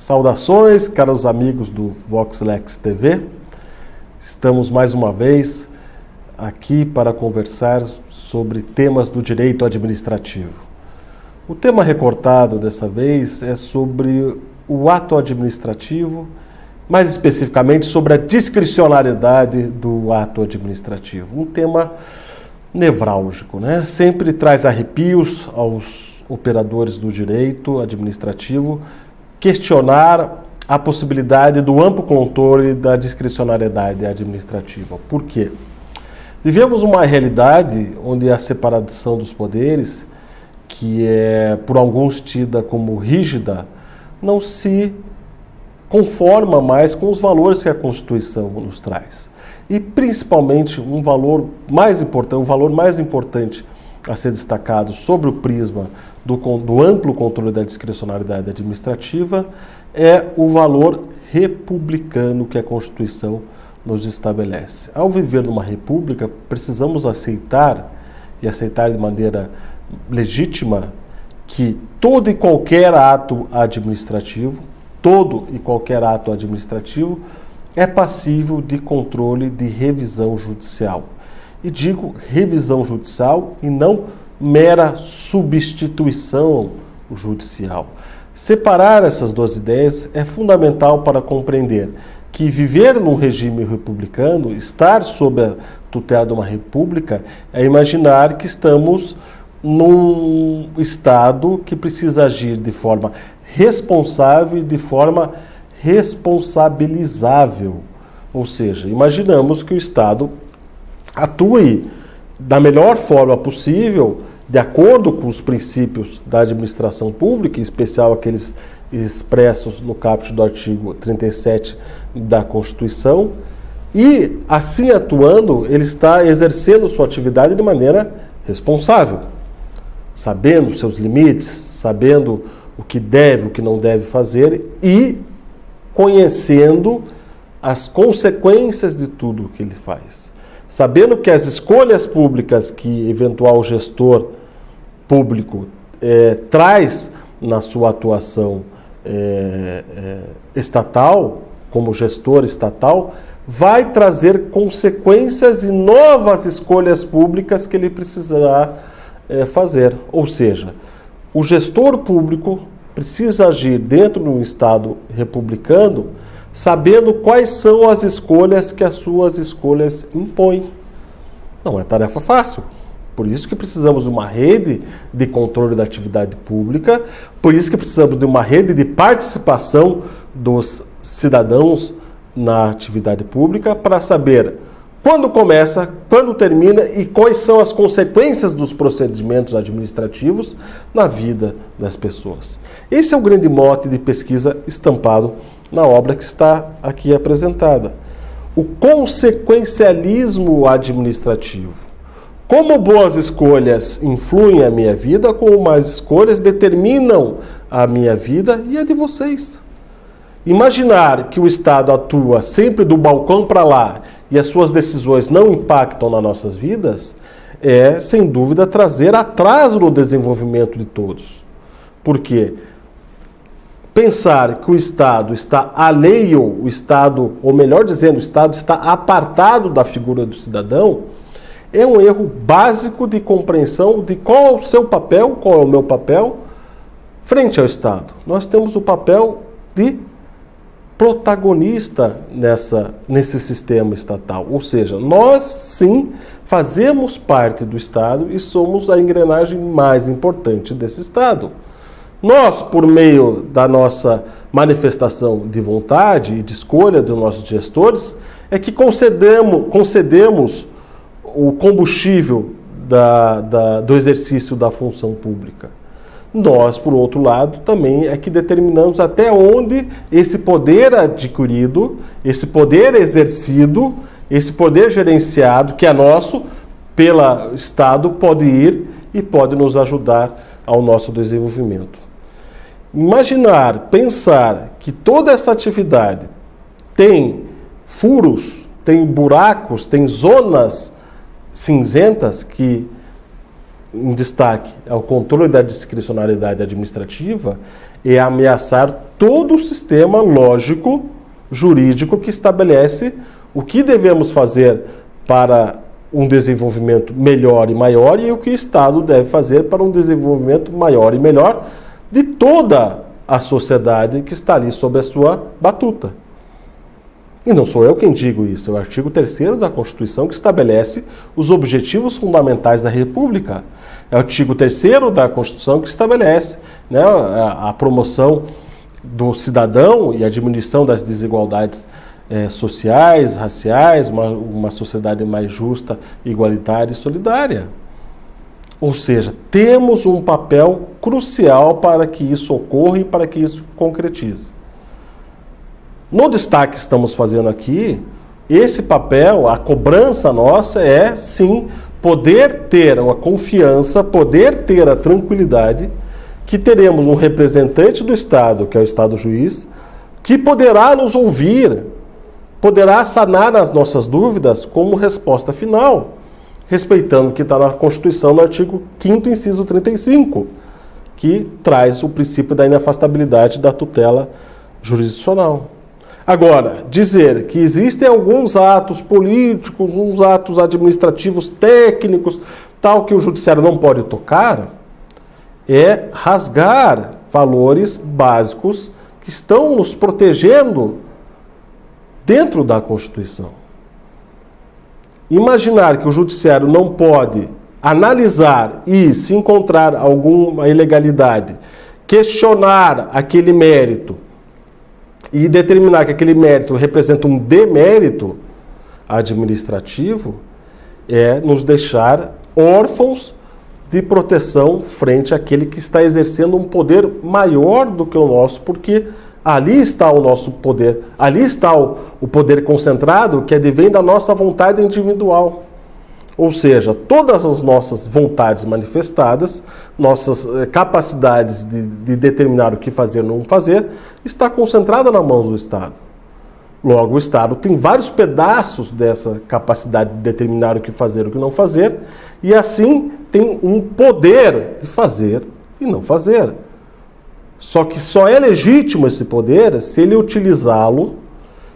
Saudações, caros amigos do VoxLex TV. Estamos mais uma vez aqui para conversar sobre temas do direito administrativo. O tema recortado dessa vez é sobre o ato administrativo, mais especificamente sobre a discricionariedade do ato administrativo. Um tema nevrálgico, né? Sempre traz arrepios aos operadores do direito administrativo questionar a possibilidade do amplo controle da discricionariedade administrativa. Por quê? Vivemos uma realidade onde a separação dos poderes, que é por alguns tida como rígida, não se conforma mais com os valores que a Constituição nos traz. E principalmente o valor mais importante a ser destacado sobre o prisma do amplo controle da discricionariedade administrativa é o valor republicano que a Constituição nos estabelece. Ao viver numa república, precisamos aceitar, e aceitar de maneira legítima, que todo e qualquer ato administrativo é passível de controle de revisão judicial. E digo revisão judicial e não mera substituição judicial. Separar essas duas ideias é fundamental para compreender que viver num regime republicano, estar sob a tutela de uma república, é imaginar que estamos num Estado que precisa agir de forma responsável e de forma responsabilizável. Ou seja, imaginamos que o Estado atue da melhor forma possível, de acordo com os princípios da administração pública, em especial aqueles expressos no caput do artigo 37 da Constituição, e assim atuando, ele está exercendo sua atividade de maneira responsável, sabendo seus limites, sabendo o que deve, o que não deve fazer e conhecendo as consequências de tudo o que ele faz. Sabendo que as escolhas públicas que eventual gestor público traz na sua atuação estatal, como gestor estatal, vai trazer consequências e novas escolhas públicas que ele precisará fazer. Ou seja, o gestor público precisa agir dentro de um Estado republicano sabendo quais são as escolhas que as suas escolhas impõem. Não é tarefa fácil. Por isso que precisamos de uma rede de controle da atividade pública, por isso que precisamos de uma rede de participação dos cidadãos na atividade pública para saber quando começa, quando termina e quais são as consequências dos procedimentos administrativos na vida das pessoas. Esse é o grande mote de pesquisa estampado na obra que está aqui apresentada. O consequencialismo administrativo. Como boas escolhas influem a minha vida, como más escolhas determinam a minha vida e a de vocês. Imaginar que o Estado atua sempre do balcão para lá e as suas decisões não impactam nas nossas vidas é, sem dúvida, trazer atraso no desenvolvimento de todos. Por quê? Pensar que o Estado está alheio, o Estado está apartado da figura do cidadão, é um erro básico de compreensão de qual é o seu papel, qual é o meu papel, frente ao Estado. Nós temos o papel de protagonista nesse sistema estatal. Ou seja, nós sim fazemos parte do Estado e somos a engrenagem mais importante desse Estado. Nós, por meio da nossa manifestação de vontade e de escolha dos nossos gestores, é que concedemos o combustível do exercício da função pública. Nós, por outro lado, também é que determinamos até onde esse poder adquirido, esse poder exercido, esse poder gerenciado, que é nosso, pelo Estado, pode ir e pode nos ajudar ao nosso desenvolvimento. Pensar que toda essa atividade tem furos, tem buracos, tem zonas cinzentas que em destaque ao controle da discricionariedade administrativa, é ameaçar todo o sistema lógico, jurídico que estabelece o que devemos fazer para um desenvolvimento melhor e maior e o que o Estado deve fazer para um desenvolvimento maior e melhor de toda a sociedade que está ali sob a sua batuta. E não sou eu quem digo isso, é o artigo 3º da Constituição que estabelece os objetivos fundamentais da República. É o artigo 3º da Constituição que estabelece, né, a promoção do cidadão e a diminuição das desigualdades sociais, raciais, uma sociedade mais justa, igualitária e solidária. Ou seja, temos um papel crucial para que isso ocorra e para que isso concretize. No destaque que estamos fazendo aqui, esse papel, a cobrança nossa é, sim, poder ter a confiança, poder ter a tranquilidade que teremos um representante do Estado, que é o Estado juiz, que poderá nos ouvir, poderá sanar as nossas dúvidas como resposta final, respeitando o que está na Constituição, no artigo 5º, inciso 35, que traz o princípio da inafastabilidade da tutela jurisdicional. Agora, dizer que existem alguns atos políticos, uns atos administrativos técnicos, tal que o judiciário não pode tocar, é rasgar valores básicos que estão nos protegendo dentro da Constituição. Imaginar que o judiciário não pode analisar e, se encontrar alguma ilegalidade, questionar aquele mérito e determinar que aquele mérito representa um demérito administrativo, é nos deixar órfãos de proteção frente àquele que está exercendo um poder maior do que o nosso, porque ali está o nosso poder, ali está o poder concentrado que advém da nossa vontade individual. Ou seja, todas as nossas vontades manifestadas, nossas capacidades de determinar o que fazer ou não fazer, está concentrada na mão do Estado. Logo, o Estado tem vários pedaços dessa capacidade de determinar o que fazer ou o que não fazer, e assim tem um poder de fazer e não fazer. Só que só é legítimo esse poder se ele utilizá-lo,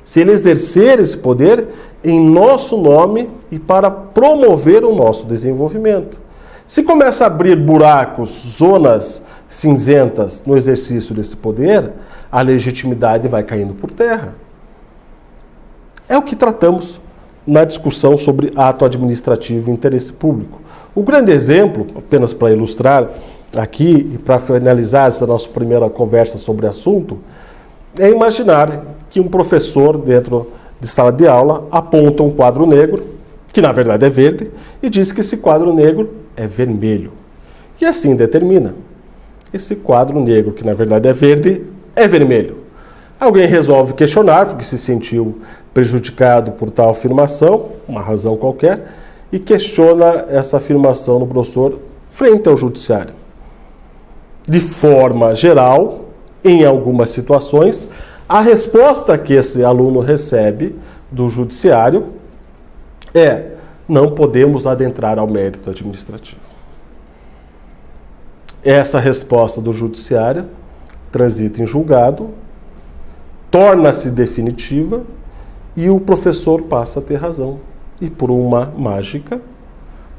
se ele exercer esse poder em nosso nome e para promover o nosso desenvolvimento. Se começa a abrir buracos, zonas cinzentas no exercício desse poder, a legitimidade vai caindo por terra. É o que tratamos na discussão sobre ato administrativo e interesse público. O grande exemplo, apenas para ilustrar aqui e para finalizar essa nossa primeira conversa sobre o assunto, é imaginar que um professor dentro de sala de aula aponta um quadro negro, que na verdade é verde, e diz que esse quadro negro é vermelho. E assim determina. Esse quadro negro, que na verdade é verde, é vermelho. Alguém resolve questionar, porque se sentiu prejudicado por tal afirmação, uma razão qualquer, e questiona essa afirmação do professor frente ao judiciário. De forma geral, em algumas situações, a resposta que esse aluno recebe do judiciário é: não podemos adentrar ao mérito administrativo. Essa resposta do judiciário transita em julgado, torna-se definitiva e o professor passa a ter razão. E por uma mágica,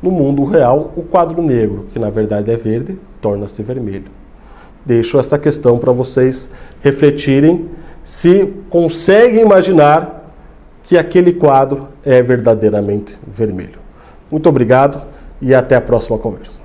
no mundo real, o quadro negro, que na verdade é verde, torna-se vermelho. Deixo essa questão para vocês refletirem se conseguem imaginar que aquele quadro é verdadeiramente vermelho. Muito obrigado e até a próxima conversa.